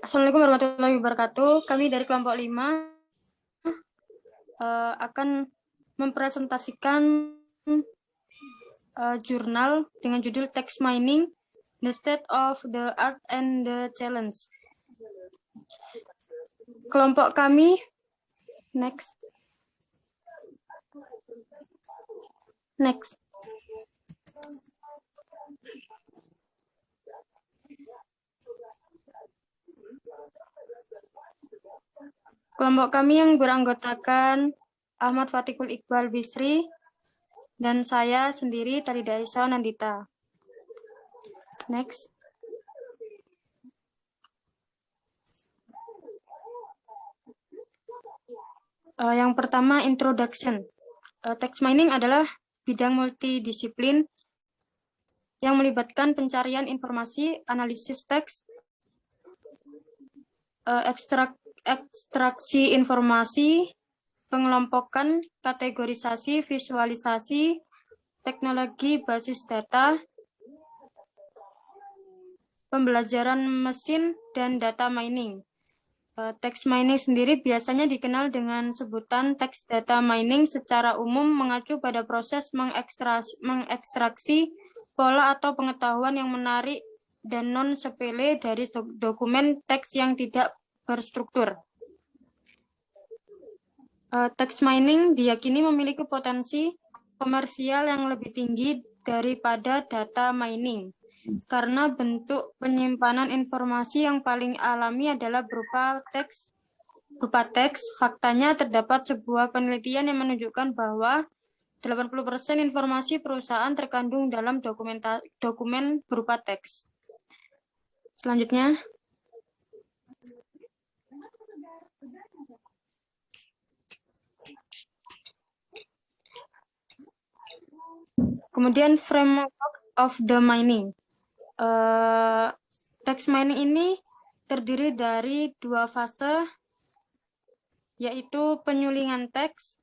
Assalamualaikum warahmatullahi wabarakatuh. Kami dari kelompok 5 akan mempresentasikan jurnal dengan judul Text Mining, The State of the Art and the Challenge. Kelompok kami, next. Kelompok kami yang beranggotakan Ahmad Fatikul Iqbal Bisri dan saya sendiri Talida Isa Nandita. Next. Yang pertama, introduction. Text mining adalah bidang multidisiplin yang melibatkan pencarian informasi, analisis teks, ekstraksi informasi, pengelompokan, kategorisasi, visualisasi, teknologi basis data, pembelajaran mesin, dan data mining. Text mining sendiri biasanya dikenal dengan sebutan text data mining secara umum mengacu pada proses mengekstraksi pola atau pengetahuan yang menarik dan non-sepele dari dokumen teks yang tidak berstruktur. Text mining diyakini memiliki potensi komersial yang lebih tinggi daripada data mining. Karena bentuk penyimpanan informasi yang paling alami adalah berupa teks. Faktanya terdapat sebuah penelitian yang menunjukkan bahwa 80% informasi perusahaan terkandung dalam dokumen berupa teks. Selanjutnya, kemudian framework of the mining. Text mining ini terdiri dari 2 fase, yaitu penyulingan teks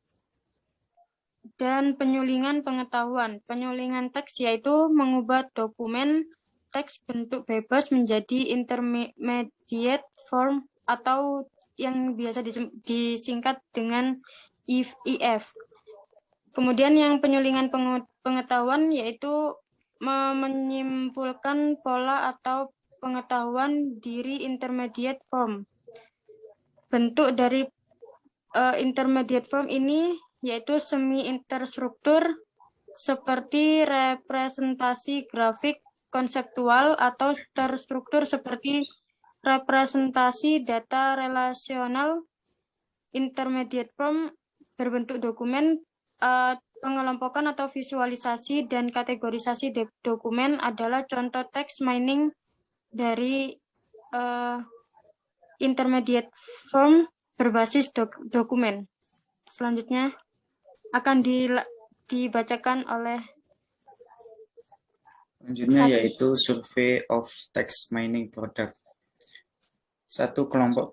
dan penyulingan pengetahuan. Penyulingan teks yaitu mengubah dokumen teks bentuk bebas menjadi intermediate form atau yang biasa disingkat dengan IF. Kemudian yang penyulingan pengetahuan yaitu menyimpulkan pola atau pengetahuan diri intermediate form. Bentuk dari intermediate form ini yaitu semi-interstruktur seperti representasi grafik konseptual atau terstruktur seperti representasi data relasional. Intermediate form berbentuk dokumen. Pengelompokan atau visualisasi dan kategorisasi dokumen adalah contoh text mining dari intermediate form berbasis dokumen. Selanjutnya akan dibacakan oleh selanjutnya yaitu survey of text mining product. Satu kelompok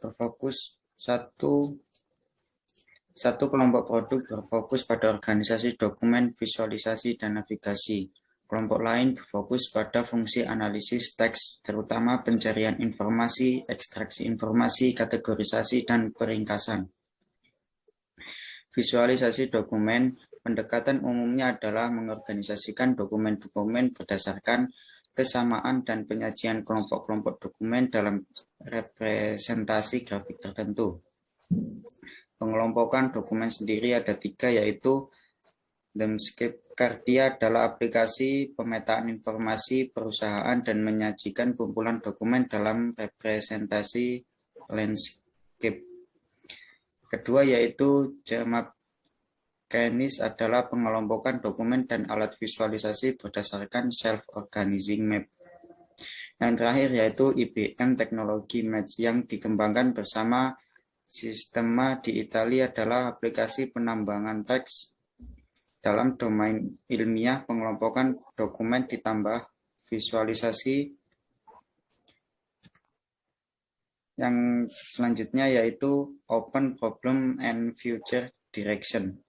produk berfokus pada organisasi dokumen, visualisasi, dan navigasi. Kelompok lain berfokus pada fungsi analisis teks, terutama pencarian informasi, ekstraksi informasi, kategorisasi, dan peringkasan. Visualisasi dokumen, pendekatan umumnya adalah mengorganisasikan dokumen-dokumen berdasarkan kesamaan dan penyajian kelompok-kelompok dokumen dalam representasi grafik tertentu. Pengelompokan dokumen sendiri ada 3, yaitu Landscape Cardia adalah aplikasi pemetaan informasi perusahaan dan menyajikan kumpulan dokumen dalam representasi landscape. Kedua yaitu Gemapkenis adalah pengelompokan dokumen dan alat visualisasi berdasarkan self-organizing map. Yang terakhir yaitu IBM Teknologi Match yang dikembangkan bersama Sistema di Italia adalah aplikasi penambangan teks dalam domain ilmiah, pengelompokan dokumen ditambah visualisasi. Yang selanjutnya yaitu Open Problem and Future Direction.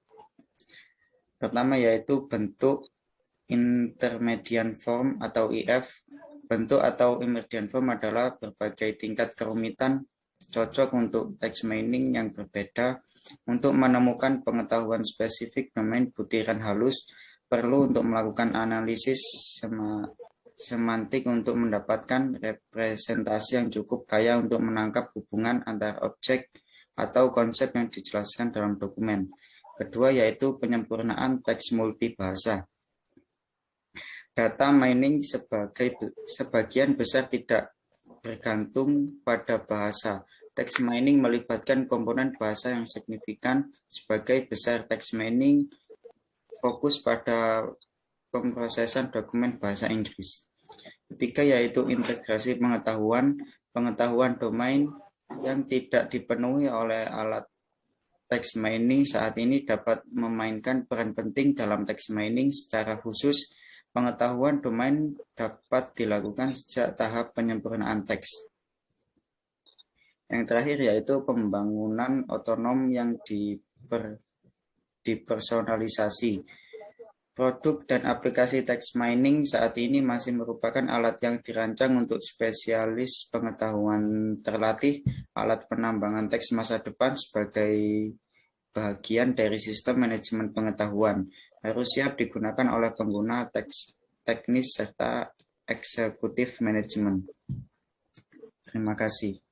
Pertama yaitu bentuk intermediate form atau IF, Bentuk atau emergent form adalah berbagai tingkat kerumitan cocok untuk text mining yang berbeda. Untuk menemukan pengetahuan spesifik domain butiran halus, perlu untuk melakukan analisis semantik untuk mendapatkan representasi yang cukup kaya untuk menangkap hubungan antar objek atau konsep yang dijelaskan dalam dokumen. Kedua yaitu penyempurnaan teks multibahasa. Data mining sebagian besar tidak bergantung pada bahasa. Text mining melibatkan komponen bahasa yang signifikan. Sebagai besar text mining fokus pada pemrosesan dokumen bahasa Inggris. Ketiga yaitu integrasi pengetahuan domain yang tidak dipenuhi oleh alat text mining saat ini dapat memainkan peran penting dalam text mining. Secara khusus, pengetahuan domain dapat dilakukan sejak tahap penyempurnaan teks. Yang terakhir yaitu pembangunan otonom yang dipersonalisasi. Produk dan aplikasi text mining saat ini masih merupakan alat yang dirancang untuk spesialis pengetahuan terlatih. Alat penambangan teks masa depan sebagai bagian dari sistem manajemen pengetahuan harus siap digunakan oleh pengguna teks teknis serta eksekutif manajemen. Terima kasih.